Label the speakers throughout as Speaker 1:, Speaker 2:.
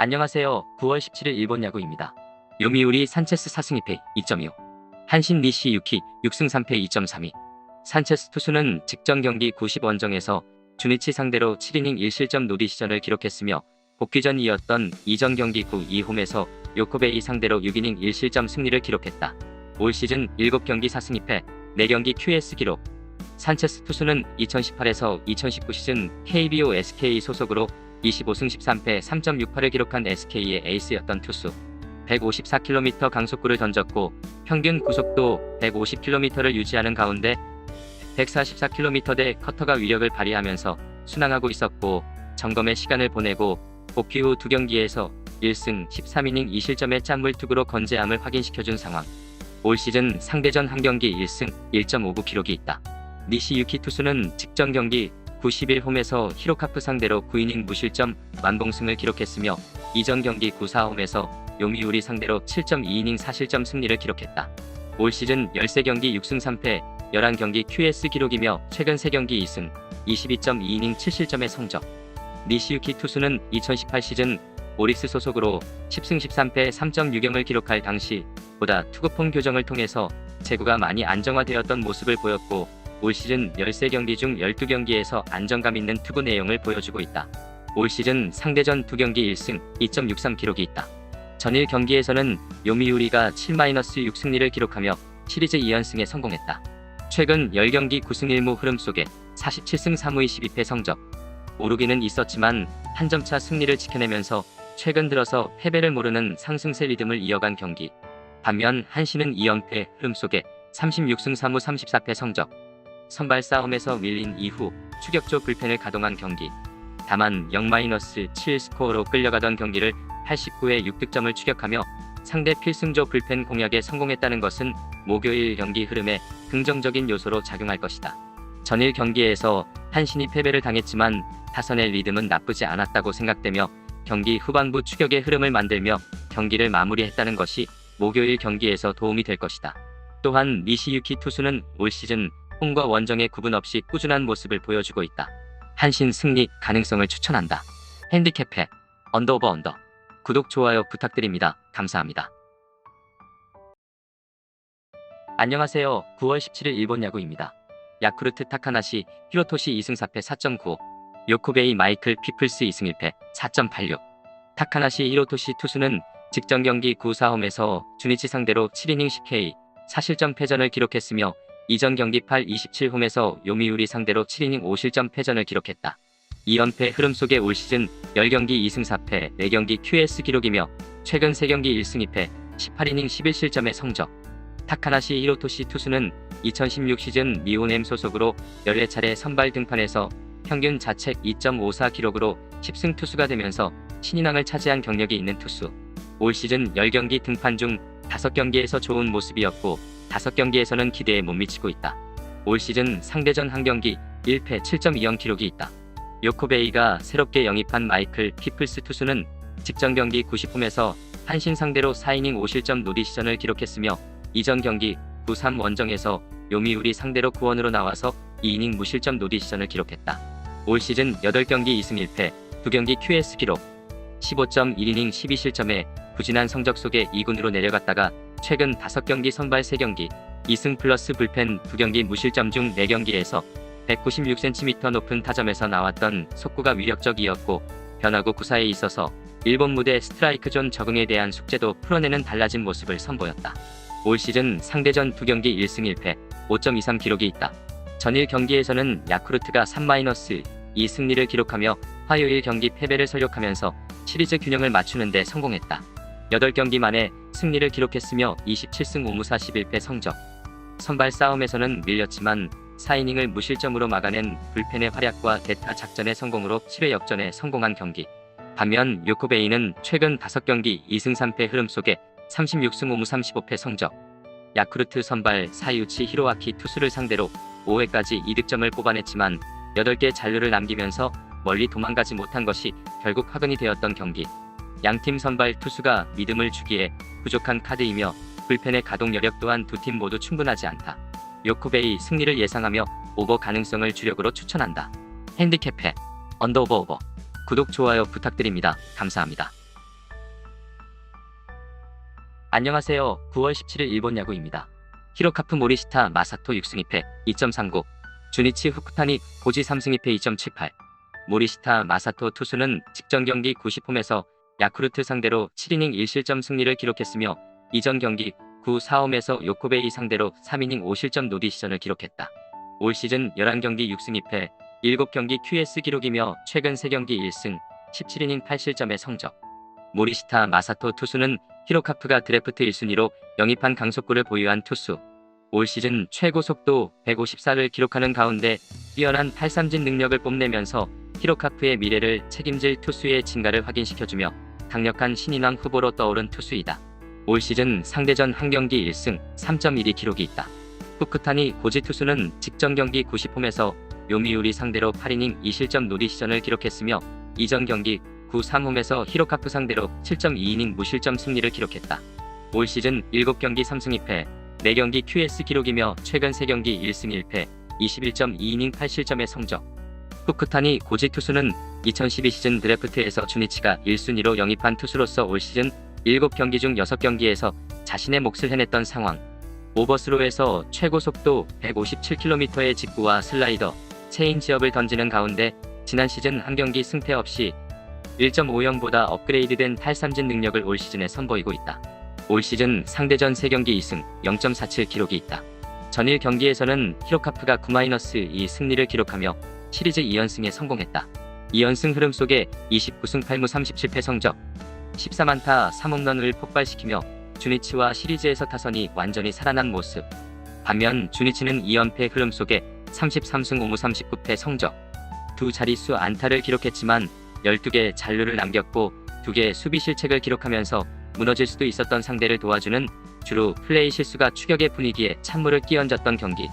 Speaker 1: 안녕하세요. 9월 17일 일본 야구입니다. 요미우리 산체스 4승 2패 2.25, 한신 니시 유키 6승 3패 2.32. 산체스 투수는 직전 경기 90원정에서 주니치 상대로 7이닝 1실점 노리시전을 기록했으며 복귀 전 이었던 이전 경기 9-2홈에서 요코베이 상대로 6이닝 1실점 승리를 기록했다. 올 시즌 7경기 4승 2패, 4경기 QS 기록. 산체스 투수는 2018에서 2019 시즌 KBO SK 소속으로 25승 13패 3.68을 기록한 SK의 에이스였던 투수. 154km 강속구를 던졌고 평균 구속도 150km를 유지하는 가운데 144km대 커터가 위력을 발휘하면서 순항하고 있었고, 점검의 시간을 보내고 복귀 후 2경기에서 1승 13이닝 2실점의 짠물투구로 건재함을 확인시켜준 상황. 올 시즌 상대전 한 경기 1승 1.59 기록이 있다. 니시 유키 투수는 직전 경기 91홈에서 히로카프 상대로 9이닝 무실점 완봉승을 기록했으며 이전 경기 94홈에서 요미우리 상대로 7.2이닝 4실점 승리를 기록했다. 올 시즌 13경기 6승 3패 11경기 QS 기록이며 최근 3경기 2승 22.2이닝 7실점의 성적. 니시유키 투수는 2018 시즌 오릭스 소속으로 10승 13패 3.6경을 기록할 당시 보다 투구폼 교정을 통해서 제구가 많이 안정화되었던 모습을 보였고, 올 시즌 13경기 중 12경기에서 안정감 있는 투구 내용을 보여주고 있다. 올 시즌 상대전 2경기 1승 2.63 기록이 있다. 전일 경기에서는 요미우리가 7-6 승리를 기록하며 시리즈 2연승에 성공했다. 최근 10경기 9승 1무 흐름 속에 47승 3무 22패 성적. 오르기는 있었지만 한 점차 승리를 지켜내면서 최근 들어서 패배를 모르는 상승세 리듬을 이어간 경기. 반면 한신은 2연패 흐름 속에 36승 3무 34패 성적. 선발 싸움에서 밀린 이후 추격조 불펜을 가동한 경기. 다만 0-7 스코어로 끌려가던 경기를 89회 6득점을 추격하며 상대 필승조 불펜 공략에 성공했다는 것은 목요일 경기 흐름에 긍정적인 요소로 작용할 것이다. 전일 경기에서 한신이 패배를 당했지만 타선의 리듬은 나쁘지 않았다고 생각되며 경기 후반부 추격의 흐름을 만들며 경기를 마무리했다는 것이 목요일 경기에서 도움이 될 것이다. 또한 니시유키 투수는 올 시즌 홈과 원정의 구분 없이 꾸준한 모습을 보여주고 있다. 한신 승리 가능성을 추천한다. 핸디캡해 언더. 구독, 좋아요 부탁드립니다. 감사합니다. 안녕하세요. 9월 17일 일본 야구입니다. 야쿠르트 타카나시 히로토시 2승 4패 4.95, 요코베이 마이클 피플스 2승 1패 4.86. 타카나시 히로토시 투수는 직전 경기 9-4홈에서 주니치 상대로 7이닝 10K 4실점 패전을 기록했으며 이전 경기 8-27홈에서 요미우리 상대로 7이닝 5실점 패전을 기록했다. 2연패 흐름 속에 올 시즌 10경기 2승 4패 4경기 QS 기록이며 최근 3경기 1승 2패 18이닝 11실점의 성적. 타카나시 히로토시 투수는 2016 시즌 미혼엠 소속으로 14차례 선발 등판에서 평균 자책 2.54 기록으로 10승 투수가 되면서 신인왕을 차지한 경력이 있는 투수. 올 시즌 10경기 등판 중 5경기에서 좋은 모습이었고 5경기에서는 기대에 못 미치고 있다. 올 시즌 상대전 한 경기 1패 7.20 기록이 있다. 요코베이가 새롭게 영입한 마이클 피플스 투수는 직전 경기 90홈에서 한신 상대로 4이닝 5실점 노리시전을 기록했으며 이전 경기 9-3 원정에서 요미우리 상대로 9원으로 나와서 2이닝 무실점 노리시전을 기록했다. 올 시즌 8경기 2승 1패 2경기 QS 기록. 15.1이닝 12실점의 부진한 성적 속에 2군으로 내려갔다가 최근 5경기 선발 3경기 2승 플러스 불펜 2경기 무실점 중 4경기에서 196cm 높은 타점에서 나왔던 속구가 위력적이었고, 변화구 구사에 있어서 일본 무대 스트라이크 존 적응에 대한 숙제도 풀어내는 달라진 모습을 선보였다. 올 시즌 상대전 2경기 1승 1패 5.23 기록이 있다. 전일 경기에서는 야쿠르트가 3-2 승리를 기록하며 화요일 경기 패배를 설욕하면서 시리즈 균형을 맞추는 데 성공했다. 8경기 만에 승리를 기록했으며 27승 5무 41패 성적. 선발 싸움에서는 밀렸지만 4이닝을 무실점으로 막아낸 불펜의 활약과 대타 작전의 성공으로 7회 역전에 성공한 경기. 반면 요코베이는 최근 5경기 2승 3패 흐름 속에 36승 5무 35패 성적. 야쿠르트 선발 사유치 히로아키 투수를 상대로 5회까지 2득점을 뽑아냈지만 8개 잔류를 남기면서 멀리 도망가지 못한 것이 결국 화근이 되었던 경기. 양팀 선발 투수가 믿음을 주기에 부족한 카드이며 불펜의 가동 여력 또한 두 팀 모두 충분하지 않다. 요코베이 승리를 예상하며 오버 가능성을 주력으로 추천한다. 핸디캡해 언더. 구독, 좋아요 부탁드립니다. 감사합니다. 안녕하세요. 9월 17일 일본 야구입니다. 히로카프 모리시타 마사토 6승 2패 2.39, 주니치 후쿠타니 고지 3승 2패 2.78. 모리시타 마사토 투수는 직전 경기 90홈에서 야쿠르트 상대로 7이닝 1실점 승리를 기록했으며 이전 경기 9-4홈에서 요코베이 상대로 3이닝 5실점 노디시전을 기록했다. 올 시즌 11경기 6승 2패 7경기 QS 기록이며 최근 3경기 1승 17이닝 8실점의 성적. 모리시타 마사토 투수는 히로카프가 드래프트 1순위로 영입한 강속구를 보유한 투수. 올 시즌 최고 속도 154를 기록하는 가운데 뛰어난 탈삼진 능력을 뽐내면서 히로카프의 미래를 책임질 투수의 진가를 확인시켜주며 강력한 신인왕 후보로 떠오른 투수이다. 올 시즌 상대전 한 경기 1승 3.12 기록이 있다. 후쿠타니 고지 투수는 직전 경기 90홈에서 요미우리 상대로 8이닝 2실점 노디시전을 기록했으며 이전 경기 9-3홈에서 히로카프 상대로 7.2이닝 무실점 승리를 기록했다. 올 시즌 7경기 3승 2패 4경기 QS 기록이며 최근 3경기 1승 1패 21.2이닝 8실점의 성적. 후쿠타니 고지 투수는 2012 시즌 드래프트에서 주니치가 1순위로 영입한 투수로서 올 시즌 7경기 중 6경기에서 자신의 몫을 해냈던 상황. 오버스로에서 최고 속도 157km의 직구와 슬라이더, 체인지업을 던지는 가운데 지난 시즌 한 경기 승패 없이 1.50보다 업그레이드된 탈삼진 능력을 올 시즌에 선보이고 있다. 올 시즌 상대전 3경기 2승 0.47 기록이 있다. 전일 경기에서는 히로카프가 9-2 승리를 기록하며 시리즈 2연승에 성공했다. 2연승 흐름 속에 29승 8무 37패 성적, 14만타 3홈런을 폭발시키며 주니치와 시리즈에서 타선이 완전히 살아난 모습. 반면 주니치는 2연패 흐름 속에 33승 5무 39패 성적, 두 자릿수 안타를 기록했지만 12개 잔루를 남겼고 2개 수비 실책을 기록하면서 무너질 수도 있었던 상대를 도와주는 주로 플레이 실수가 추격의 분위기에 찬물을 끼얹었던 경기.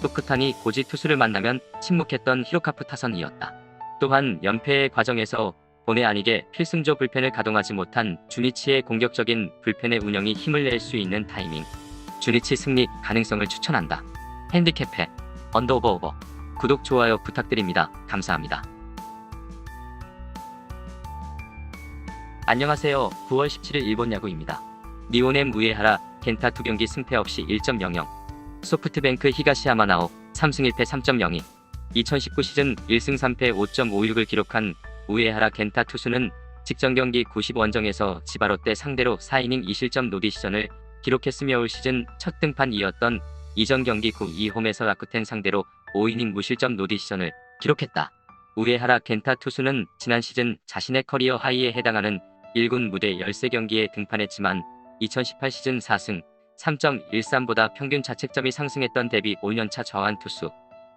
Speaker 1: 후쿠타니 고지 투수를 만나면 침묵했던 히로카프 타선이었다. 또한 연패의 과정에서 본의 아니게 필승조 불펜을 가동하지 못한 주니치의 공격적인 불펜의 운영이 힘을 낼 수 있는 타이밍. 주니치 승리 가능성을 추천한다. 핸디캡해 언더오버. 구독 좋아요 부탁드립니다. 감사합니다. 안녕하세요. 9월 17일 일본 야구입니다. 니온엠 우에하라 겐타 2경기 승패 없이 1.00. 소프트뱅크 히가시야마 나오 3승 1패 3.02. 2019 시즌 1승 3패 5.56을 기록한 우에하라 겐타 투수는 직전 경기 90원정에서 지바롯데 상대로 4이닝 2실점 노디시전을 기록했으며 올 시즌 첫 등판이었던 이전 경기 9-2홈에서 라쿠텐 상대로 5이닝 무실점 노디시전을 기록했다. 우에하라 겐타 투수는 지난 시즌 자신의 커리어 하이에 해당하는 1군 무대 13경기에 등판했지만 2018 시즌 4승 3.13보다 평균 자책점이 상승했던 대비 5년차 저한 투수.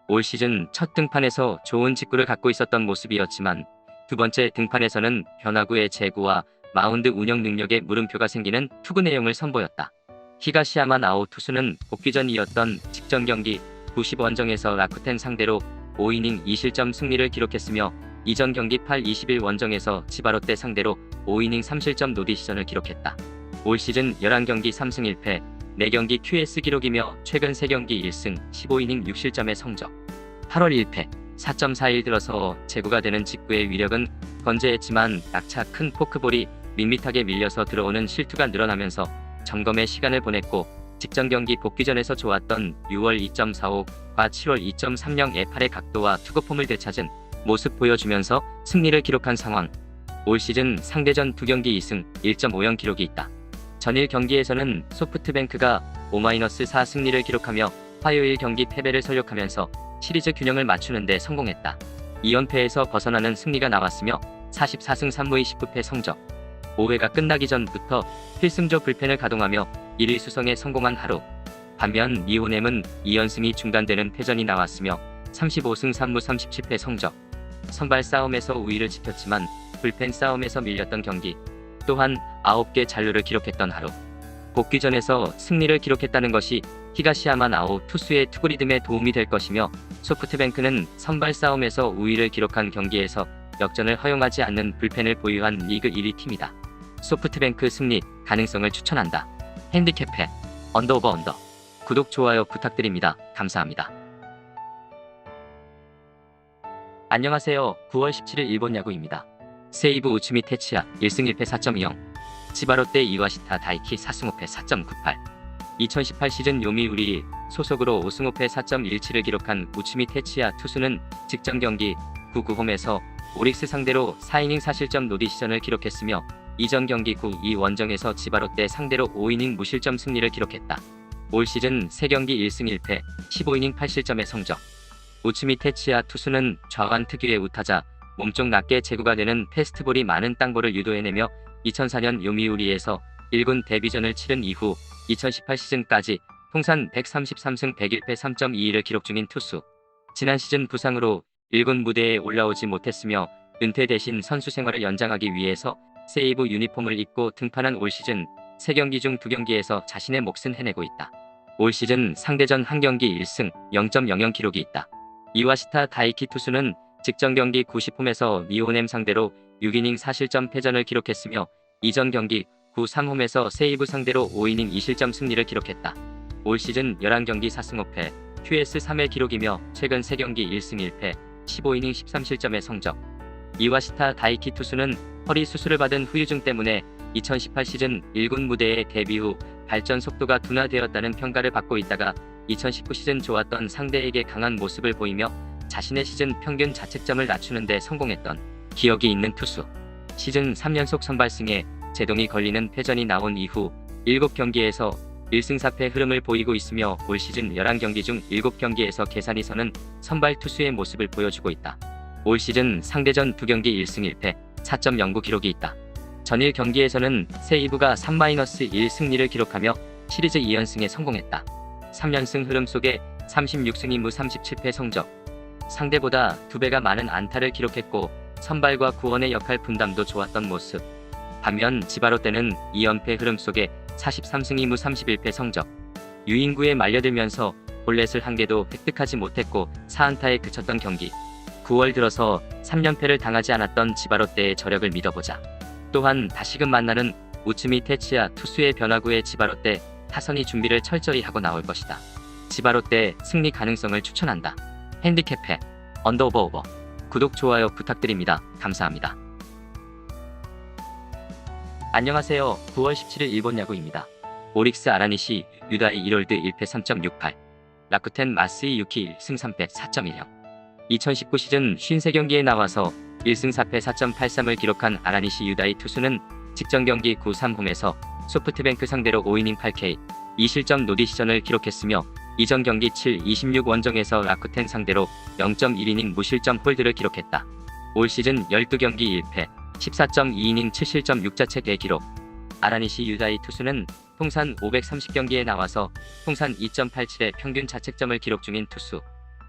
Speaker 1: 올 시즌 첫 등판에서 좋은 직구를 갖고 있었던 모습이었지만 두 번째 등판에서는 변화구의 제구와 마운드 운영 능력에 물음표가 생기는 투구 내용을 선보였다. 히가시야마 나오 투수는 복귀 전이었던 직전 경기 90원정에서 라쿠텐 상대로 5이닝 2실점 승리를 기록했으며 이전 경기 8-21 원정에서 지바롯데 상대로 5이닝 3실점 노디시전을 기록했다. 올 시즌 11경기 3승 1패 4경기 QS 기록이며 최근 3경기 1승 15이닝 6실점의 성적. 8월 1패 4.41 들어서 제구가 되는 직구의 위력은 건재했지만 낙차 큰 포크볼이 밋밋하게 밀려서 들어오는 실투가 늘어나면서 점검의 시간을 보냈고 직전 경기 복귀전에서 좋았던 6월 2.45과 7월 2.30의 팔의 각도와 투구폼을 되찾은 모습 보여주면서 승리를 기록한 상황. 올 시즌 상대전 2경기 2승 1.50 기록이 있다. 전일 경기에서는 소프트뱅크가 5-4 승리를 기록하며 화요일 경기 패배를 설욕하면서 시리즈 균형을 맞추는 데 성공했다. 2연패에서 벗어나는 승리가 나왔으며 44승 3무 29패 성적. 5회가 끝나기 전부터 필승조 불펜을 가동하며 1위 수성에 성공한 하루. 반면 니온엠은 2연승이 중단되는 패전이 나왔으며 35승 3무 37패 성적. 선발 싸움에서 우위를 지켰지만 불펜 싸움에서 밀렸던 경기. 또한 9개 잔루를 기록했던 하루. 복귀전에서 승리를 기록했다는 것이 히가시야마 나오 투수의 투구 리듬에 도움이 될 것이며 소프트뱅크는 선발 싸움에서 우위를 기록한 경기에서 역전을 허용하지 않는 불펜을 보유한 리그 1위 팀이다. 소프트뱅크 승리 가능성을 추천한다. 핸디캡해 언더. 구독 좋아요 부탁드립니다. 감사합니다. 안녕하세요. 9월 17일 일본 야구입니다. 세이브 우츠미 테치야 1승 1패 4.20. 치바롯데 이와시타 다이키 4승 5패 4.98. 2018 시즌 요미우리 소속으로 5승 5패 4.17을 기록한 우츠미 테치야 투수는 직전 경기 9홈에서 오릭스 상대로 4이닝 4실점 노디시전을 기록했으며 이전 경기 9이 원정에서 치바롯데 상대로 5이닝 무실점 승리를 기록했다. 올 시즌 3경기 1승 1패 15이닝 8실점의 성적. 우츠미 테치야 투수는 좌완 특유의 우타자, 몸쪽 낮게 제구가 되는 패스트볼이 많은 땅볼을 유도해내며 2004년 요미우리에서 1군 데뷔전을 치른 이후 2018 시즌까지 통산 133승 101패 3.22를 기록 중인 투수. 지난 시즌 부상으로 1군 무대에 올라오지 못했으며 은퇴 대신 선수 생활을 연장하기 위해서 세이브 유니폼을 입고 등판한 올 시즌 3경기 중 2경기에서 자신의 몫은 해내고 있다. 올 시즌 상대전 1경기 1승 0.00 기록이 있다. 이와시타 다이키 투수는 직전 경기 90홈에서 니호넴 상대로 6이닝 4실점 패전을 기록했으며 이전 경기 9-3홈에서 세이브 상대로 5이닝 2실점 승리를 기록했다. 올 시즌 11경기 4승 5패 QS3의 기록이며 최근 3경기 1승 1패 15이닝 13실점의 성적. 이와시타 다이키 투수는 허리 수술을 받은 후유증 때문에 2018 시즌 1군 무대에 데뷔 후 발전 속도가 둔화되었다는 평가를 받고 있다가 2019 시즌 좋았던 상대에게 강한 모습을 보이며 자신의 시즌 평균 자책점을 낮추는 데 성공했던 기억이 있는 투수. 시즌 3연속 선발승에 제동이 걸리는 패전이 나온 이후 7경기에서 1승 4패 흐름을 보이고 있으며 올 시즌 11경기 중 7경기에서 계산이 서는 선발 투수의 모습을 보여주고 있다. 올 시즌 상대전 2경기 1승 1패 4.09 기록이 있다. 전일 경기에서는 세이브가 3-1 승리를 기록하며 시리즈 2연승에 성공했다. 3연승 흐름 속에 36승 2무 37패 성적. 상대보다 2배가 많은 안타를 기록했고 선발과 구원의 역할 분담도 좋았던 모습. 반면 치바롯데는 2연패 흐름 속에 43승 2무 31패 성적. 유인구에 말려들면서 볼넷을 한 개도 획득하지 못했고 4안타에 그쳤던 경기. 9월 들어서 3연패를 당하지 않았던 치바롯데의 저력을 믿어보자. 또한 다시금 만나는 우츠미 테치야 투수의 변화구에 치바롯데 타선이 준비를 철저히 하고 나올 것이다. 치바롯데 승리 가능성을 추천한다. 핸디캡해 언더오버 구독 좋아요 부탁드립니다. 감사합니다. 안녕하세요. 9월 17일 일본 야구입니다. 오릭스 아라니시 유다이 1홀드 1패 3.68 라쿠텐 마스이 유키 1승 3패 4.10 2019 시즌 53경기에 나와서 1승 4패 4.83을 기록한 아라니시 유다이 투수는 직전 경기 9-3홈에서 소프트뱅크 상대로 5이닝 8K 2실점 노디시전을 기록했으며 이전 경기 7-26 원정에서 라쿠텐 상대로 0.1이닝 무실점 홀드를 기록했다. 올 시즌 12경기 1패 14.2이닝 7실점 6자책의 기록. 아라니시 유다이 투수는 통산 530경기에 나와서 통산 2.87의 평균 자책점을 기록 중인 투수.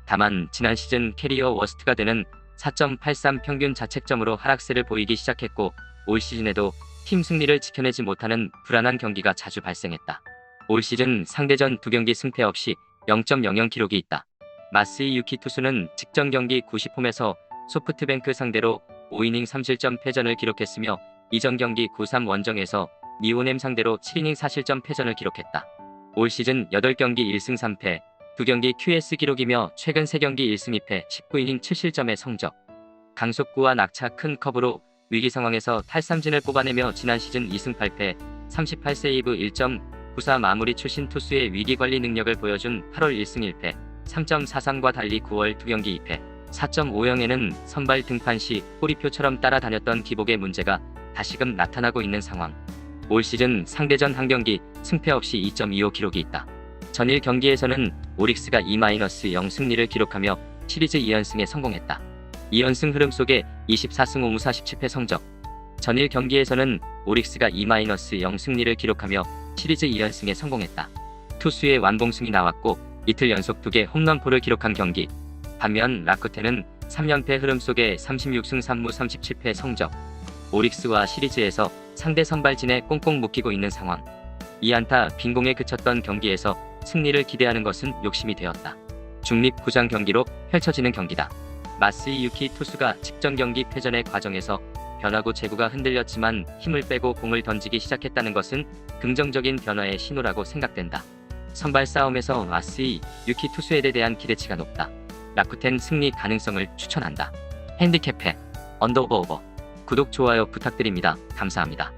Speaker 1: 다만 지난 시즌 캐리어 워스트가 되는 4.83 평균 자책점으로 하락세를 보이기 시작했고 올 시즌에도 팀 승리를 지켜내지 못하는 불안한 경기가 자주 발생했다. 올 시즌 상대전 2경기 승패 없이 0.00 기록이 있다. 마스이 유키 투수는 직전 경기 90홈에서 소프트뱅크 상대로 5이닝 3실점 패전을 기록했으며 이전 경기 9-3 원정에서 니호넴 상대로 7이닝 4실점 패전을 기록했다. 올 시즌 8경기 1승 3패 2경기 QS 기록이며 최근 3경기 1승 2패 19이닝 7실점의 성적. 강속구와 낙차 큰 컵으로 위기 상황에서 탈삼진을 뽑아내며 지난 시즌 2승 8패 38세이브 1.94 마무리 출신 투수의 위기관리 능력을 보여준 8월 1승 1패 3.43과 달리 9월 2경기 2패 4.50에는 선발 등판 시 꼬리표처럼 따라다녔던 기복의 문제가 다시금 나타나고 있는 상황. 올 시즌 상대전 한 경기 승패 없이 2.25 기록이 있다. 전일 경기에서는 오릭스가 2-0 승리를 기록하며 시리즈 2연승에 성공했다. 2연승 흐름 속에 24승 5무 47패 성적. 전일 경기에서는 오릭스가 2-0 승리를 기록하며 시리즈 2연승에 성공했다. 투수의 완봉승이 나왔고 이틀 연속 2개 홈런포를 기록한 경기. 반면 라쿠텐은 3연패 흐름 속에 36승 3무 37패 성적. 오릭스와 시리즈에서 상대 선발진에 꽁꽁 묶이고 있는 상황. 2안타 빈공에 그쳤던 경기에서 승리를 기대하는 것은 욕심이 되었다. 중립구장 경기로 펼쳐지는 경기다. 마스이 유키 투수가 직전 경기 패전의 과정에서 변화구 제구가 흔들렸지만 힘을 빼고 공을 던지기 시작했다는 것은 긍정적인 변화의 신호라고 생각된다. 선발 싸움에서 마스이 유키 투수에 대한 기대치가 높다. 라쿠텐 승리 가능성을 추천한다. 핸디캡해 언더오버 구독 좋아요 부탁드립니다. 감사합니다.